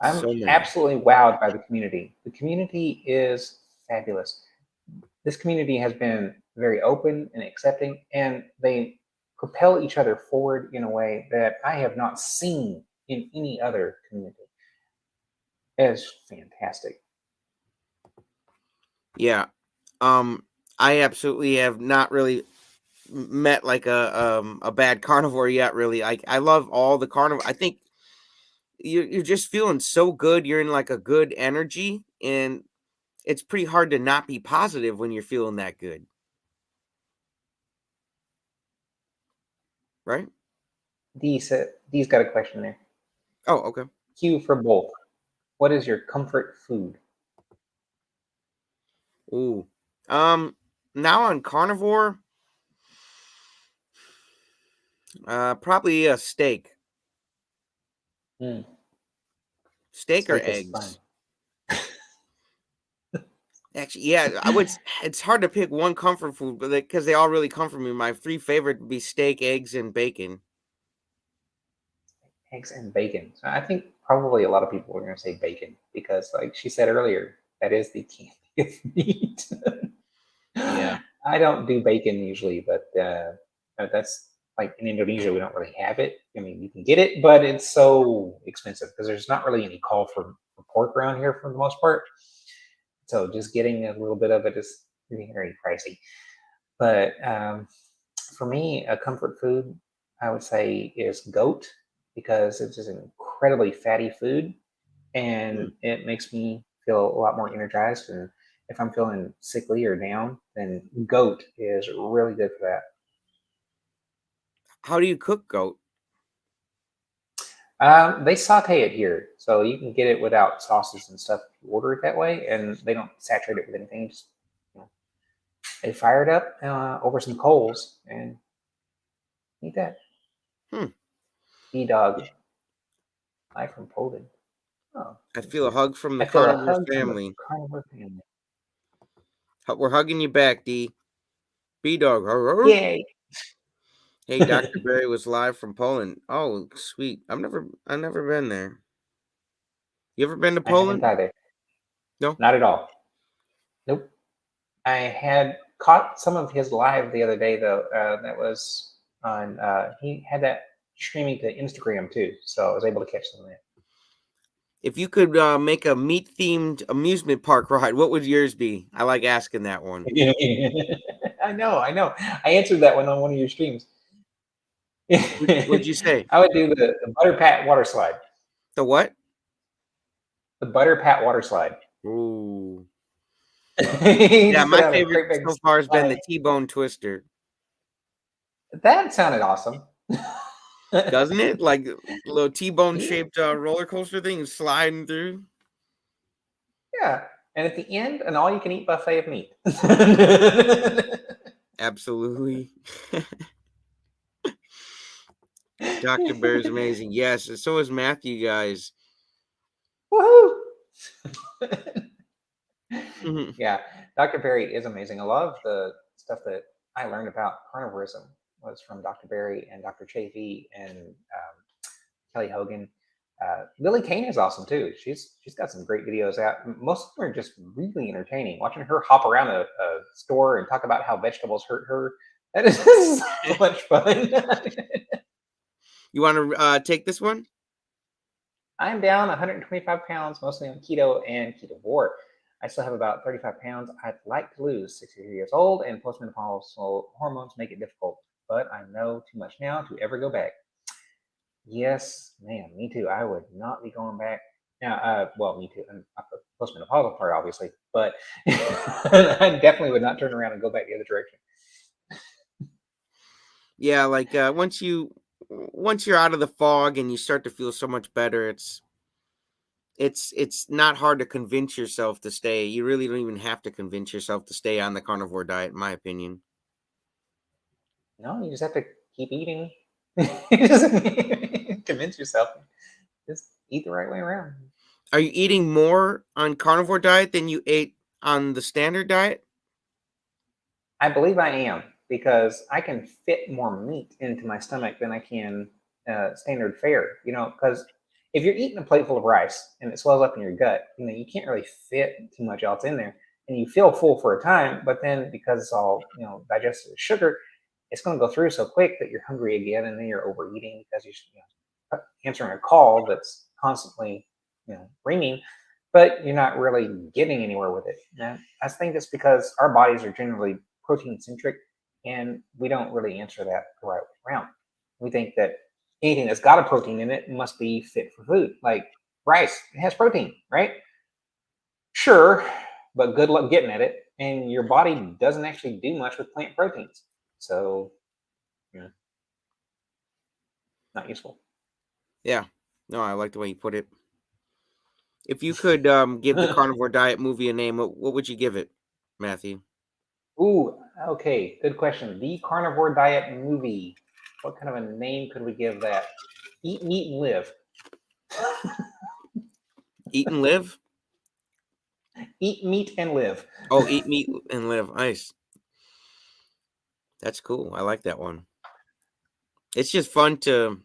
I'm So many. absolutely wowed by the community. The community is fabulous. This community has been very open and accepting, and they propel each other forward in a way that I have not seen in any other community. It's fantastic. Yeah. I absolutely have not really met like a bad carnivore yet. Really, I love all the carnivore. I think you're just feeling so good. You're in like a good energy, and it's pretty hard to not be positive when you're feeling that good, right? Dee's got a question there. Oh, okay. Q for both. What is your comfort food? Ooh. Now on carnivore, probably a steak. Mm, Steak or steak is fun. eggs. Actually, yeah, I would. It's hard to pick one comfort food, but because they all really comfort me. My three favorite would be steak, eggs, and bacon. Eggs and bacon. So I think probably a lot of people are going to say bacon because, like she said earlier, that is the candy of meat. Yeah. I don't do bacon usually, but that's like in Indonesia, we don't really have it. I mean, you can get it, but it's so expensive because there's not really any call for pork around here for the most part. So just getting a little bit of it is really very pricey. But for me, a comfort food, I would say, is goat because it's just an incredibly fatty food and Mm. it makes me feel a lot more energized. And if I'm feeling sickly or down, then goat is really good for that. How do you cook goat? They saute it here, so you can get it without sauces and stuff if you order it that way, and they don't saturate it with anything. Just you know, they fire it up over some coals and eat that. Hmm. E-dog, live from Poland. Oh, I that's feel a weird. hug from the I feel a carnivore hug from the family. carnivore family. We're hugging you back, D. B dog. Yay! Hey, Dr. Barry was live from Poland. Oh, sweet. I've never been there. You ever been to I haven't Poland? either. No. Not at all. Nope. I had caught some of his live the other day though. That was on. He had that streaming to Instagram too, so I was able to catch some of that. If you could make a meat themed amusement park ride, what would yours be? I like asking that one. I know. I answered that one on one of your streams. What'd you say? I would do the butter pat water slide. The what? The butter pat water slide. Ooh. You Yeah, just put my out a favorite great big so far has been slide. the T-bone twister. That sounded awesome. Doesn't it? Like a little T-bone Yeah. shaped roller coaster thing sliding through. Yeah. And at the end, an all-you-can-eat buffet of meat. Absolutely. Dr. Bear is amazing. Yes, and so is Matthew, guys. Woohoo! Mhm. Yeah, Dr. Berry is amazing. A lot of the stuff that I learned about carnivorism was from Dr. Berry and Dr. Chafee and Kelly Hogan. Lily Kane is awesome too. She's got some great videos out. Most of them are just really entertaining. Watching her hop around a store and talk about how vegetables hurt her, that is so much fun. You want to take this one? I'm down 125 pounds, mostly on keto and ketovore. I still have about 35 pounds I'd like to lose. 63 years old, and postmenopausal hormones make it difficult, but I know too much now to ever go back. Yes, man, me too. I would not be going back. Now, well, me too. And not the postmenopausal part, obviously, but I definitely would not turn around and go back the other direction. Yeah, like once you're out of the fog and you start to feel so much better, it's not hard to convince yourself to stay. You really don't even have to convince yourself to stay on the carnivore diet, in my opinion. No, you just have to keep eating. You just convince yourself. Just eat the right way around. Are you eating more on carnivore diet than you ate on the standard diet? I believe I am because I can fit more meat into my stomach than I can standard fare. You know, because if you're eating a plate full of rice and it swells up in your gut, you know, you can't really fit too much else in there, and you feel full for a time. But then because it's all digested as sugar, it's going to go through so quick that you're hungry again, and then you're overeating because you're answering a call that's constantly ringing, but you're not really getting anywhere with it. And I think that's because our bodies are generally protein centric, and we don't really answer that the right way around. We think that anything that's got a protein in it must be fit for food, like rice. It has protein, right? Sure, but good luck getting at it. And your body doesn't actually do much with plant proteins, so not useful. Yeah. No, I like the way you put it. If you could give the carnivore diet movie a name, what would you give it, Matthew? Ooh, okay, good question. The Carnivore Diet movie. What kind of a name could we give that? Eat Meat and Live. Eat and live? Eat Meat and Live. Oh, eat meat and live. Nice. That's cool. I like that one. It's just fun to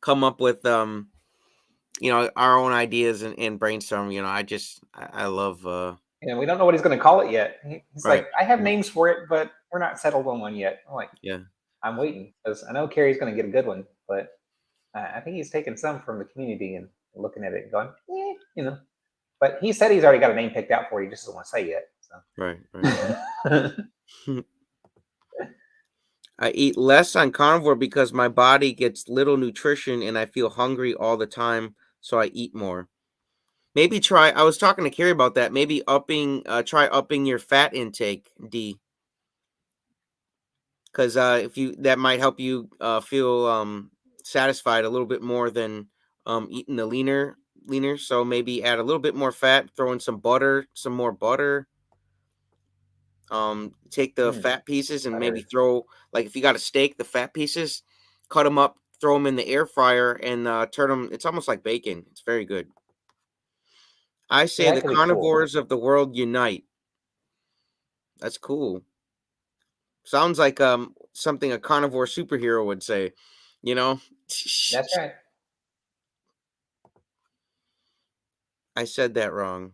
come up with our own ideas and brainstorm. I love And we don't know what he's going to call it yet. He's right. like, I have names for it, but we're not settled on one yet. I'm like, Yeah. I'm waiting because I know Carrie's going to get a good one, but I think he's taking some from the community and looking at it and going, But he said he's already got a name picked out for you. He just doesn't want to say yet. So. Right. I eat less on carnivore because my body gets little nutrition and I feel hungry all the time, so I eat more. Maybe I was talking to Carrie about that. Maybe try upping your fat intake, D. Because that might help you feel satisfied a little bit more than eating the leaner. So maybe add a little bit more fat, throw in some more butter. Take the fat pieces and maybe throw, like, if you got a steak, the fat pieces, cut them up, throw them in the air fryer, and turn them. It's almost like bacon. It's very good. I say Yeah, that the could be cool. carnivores of the world unite. That's cool. Sounds like something a carnivore superhero would say. That's right. I said that wrong.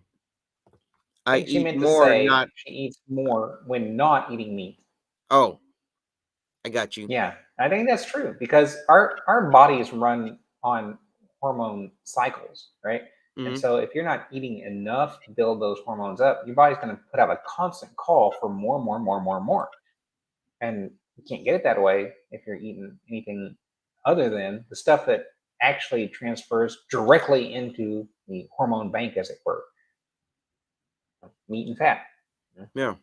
I I think she eat meant to more, say not. she eats more when not eating meat. Oh, I got you. Yeah, I think that's true because our bodies run on hormone cycles, right? And Hmm. so if you're not eating enough to build those hormones up, your body's going to put out a constant call for more, more, more, more, more. And you can't get it that way if you're eating anything other than the stuff that actually transfers directly into the hormone bank, as it were, meat and fat. Yeah,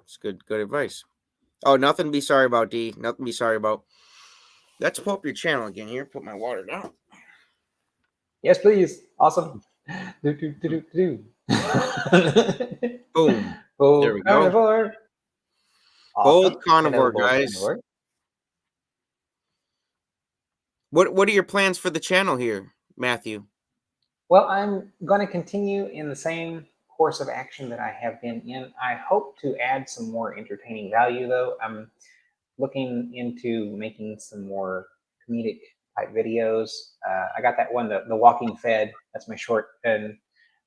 it's good advice. Oh, nothing to be sorry about, D. Nothing to be sorry about. Let's pull up your channel again here. Put my water down. Yes, please. Awesome. Do, do, do, do, do. Boom. There Oh, we go. carnivore. Bold Awesome. carnivore, Hello, bold guys. carnivore. What are your plans for the channel here, Matthew? Well, I'm going to continue in the same course of action that I have been in. I hope to add some more entertaining value, though. I'm looking into making some more comedic type videos. I got that one, the Walking Fed. That's my short, and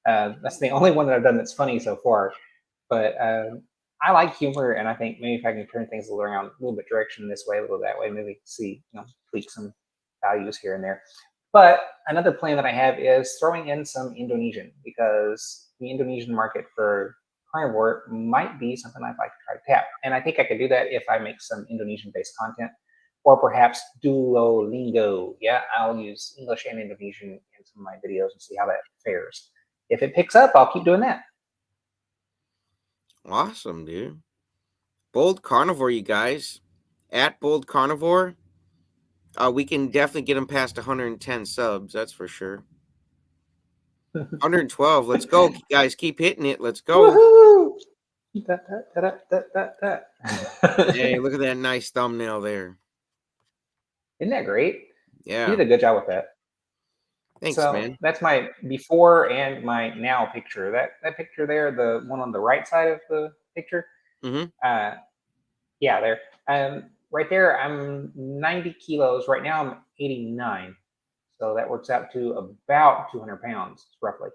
that's the only one that I've done that's funny so far. But I like humor, and I think maybe if I can turn things around a little bit direction this way, a little that way, maybe see, tweak some values here and there. But another plan that I have is throwing in some Indonesian, because the Indonesian market for carnivore might be something I'd like to try to tap. And I think I could do that if I make some Indonesian-based content, or perhaps Duolingo. Yeah, I'll use English and Indonesian in some of my videos and see how that fares. If it picks up, I'll keep doing that. Awesome, dude. Bold carnivore, you guys. At Bold Carnivore. We can definitely get him past 110 subs. That's for sure. 112. Let's go, guys. Keep hitting it. Let's go. Woohoo! Hey, look at that nice thumbnail there. Isn't that great? Yeah. You did a good job with that. Thanks, so man. That's my before and my now picture. That picture there, the one on the right side of the picture. Mm-hmm. Yeah, there. Right there, I'm 90 kilos. Right now, I'm 89. So that works out to about 200 pounds, roughly.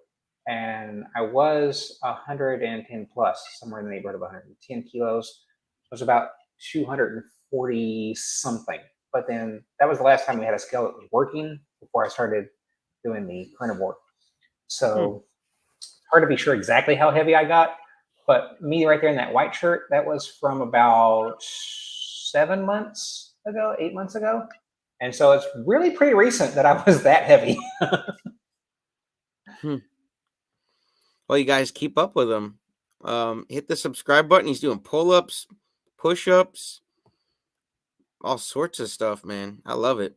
And I was 110 plus, somewhere in the neighborhood of 110 kilos. It was about 240 something. But then that was the last time we had a scale that was working before I started doing the carnivore. So hard to be sure exactly how heavy I got. But me right there in that white shirt, that was from about 7 months ago, 8 months ago. And so it's really pretty recent that I was that heavy. Well, you guys keep up with him. Hit the subscribe button. He's doing pull-ups, push-ups, all sorts of stuff, man. I love it.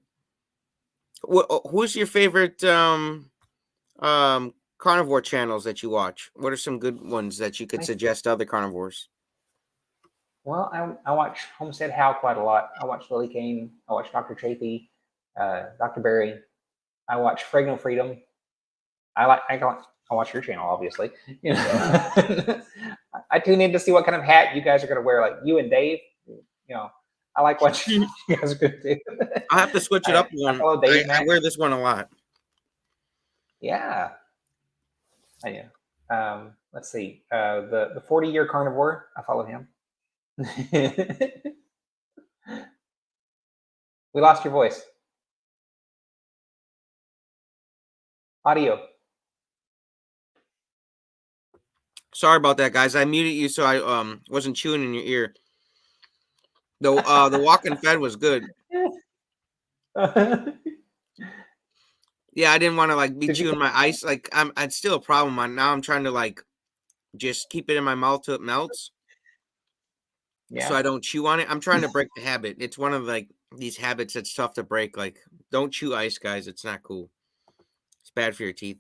Who's your favorite carnivore channels that you watch? What are some good ones that you could suggest to other carnivores? Well, I watch Homestead How quite a lot. I watch Lily Kane. I watch Dr. Chafee, Dr. Berry. I watch Fregno Freedom. I watch your channel, obviously. You know, I tune in to see what kind of hat you guys are going to wear. Like you and Dave, I like what you guys are going to do. I'll have to switch it up one. I wear this one a lot. Yeah. Let's see. The 40-year carnivore. I follow him. We lost your voice. Audio. Sorry about that, guys. I muted you so I wasn't chewing in your ear. The Walking Fed was good. Yeah, I didn't want to be chewing my ice. It's still a problem. Now I'm trying to just keep it in my mouth till it melts. Yeah. So I don't chew on it. I'm trying to break the habit. It's one of these habits that's tough to break. Don't chew ice, guys. It's not cool. It's bad for your teeth.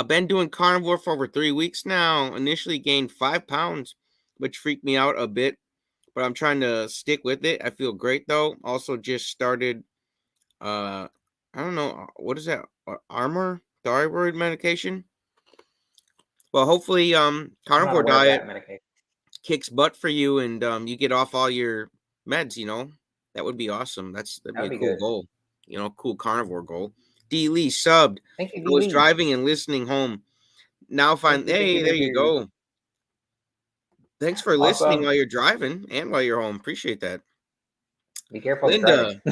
Been doing carnivore for over 3 weeks now. Initially gained 5 pounds, which freaked me out a bit, but I'm trying to stick with it. I feel great though. Also just started I don't know, what is that? Armor thyroid medication? Well, hopefully carnivore diet kicks butt for you and you get off all your meds, That would be awesome. That'd be a cool goal. Cool carnivore goal. D. Lee subbed. Thank you, D. I was Lee. driving and listening home. Now hey, there you go. Thanks for listening while you're driving and while you're home. Appreciate that. Be careful, Linda.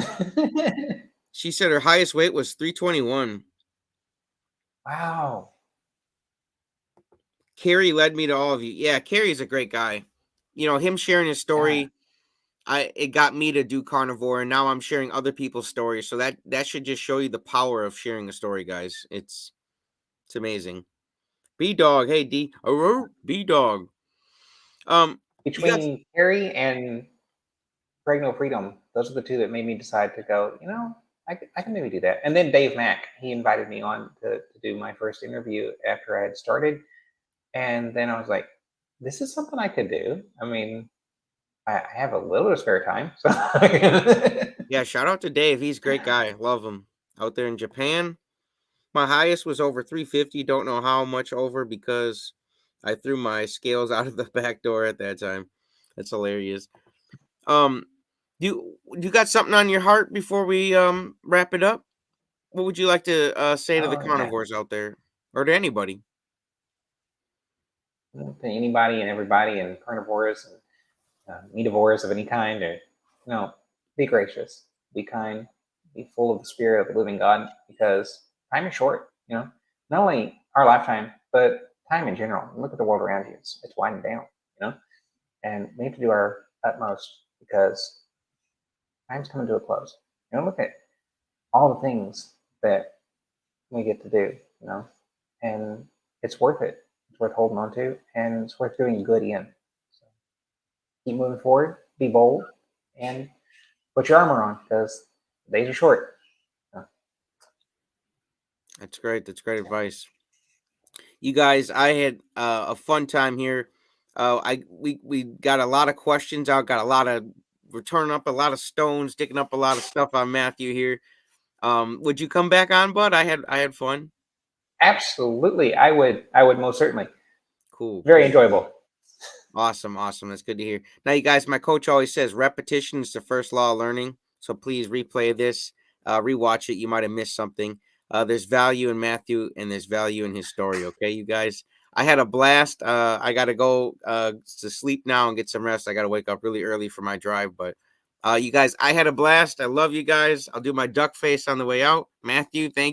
She said her highest weight was 321. Wow. Carrie led me to all of you. Yeah, Carrie's a great guy. Him sharing his story, it got me to do carnivore, and now I'm sharing other people's stories. So that should just show you the power of sharing a story, guys. It's amazing. B-Dog, hey D. B-Dog. Between Carrie and Fregno Freedom, those are the two that made me decide to go, I can maybe do that. And then Dave Mack, he invited me on to do my first interview after I had started. And then I was like, this is something I could do. I mean, I have a little spare time. So Yeah, shout out to Dave. He's a great guy. Love him. Out there in Japan, my highest was over 350. Don't know how much over because I threw my scales out of the back door at that time. That's hilarious. Um, you got something on your heart before we wrap it up? What would you like to say to the yeah, carnivores out there, or to anybody? to anybody and everybody and carnivores and meativores of any kind, or be gracious, be kind, be full of the spirit of the living God, because time is short. Not only our lifetime, but time in general. Look at the world around you; it's winding down. And we have to do our utmost because time's coming to a close. Look at all the things that we get to do. And it's worth it. It's worth holding on to, and it's worth doing good in. So keep moving forward, be bold, and put your armor on because the days are short. That's great. That's great advice. You guys, I had a fun time here. We got a lot of questions out. Got a lot of we're turning up a lot of stones, digging up a lot of stuff on Matthew here. Would you come back on, bud? I had fun. Absolutely, I would most certainly. Cool, Very cool. enjoyable. Awesome, awesome. That's good to hear. Now, you guys, my coach always says repetition is the first law of learning. So please replay this, rewatch it. You might have missed something. There's value in Matthew, and there's value in his story. Okay, you guys. I had a blast. I got to go to sleep now and get some rest. I got to wake up really early for my drive. But you guys, I had a blast. I love you guys. I'll do my duck face on the way out. Matthew, thank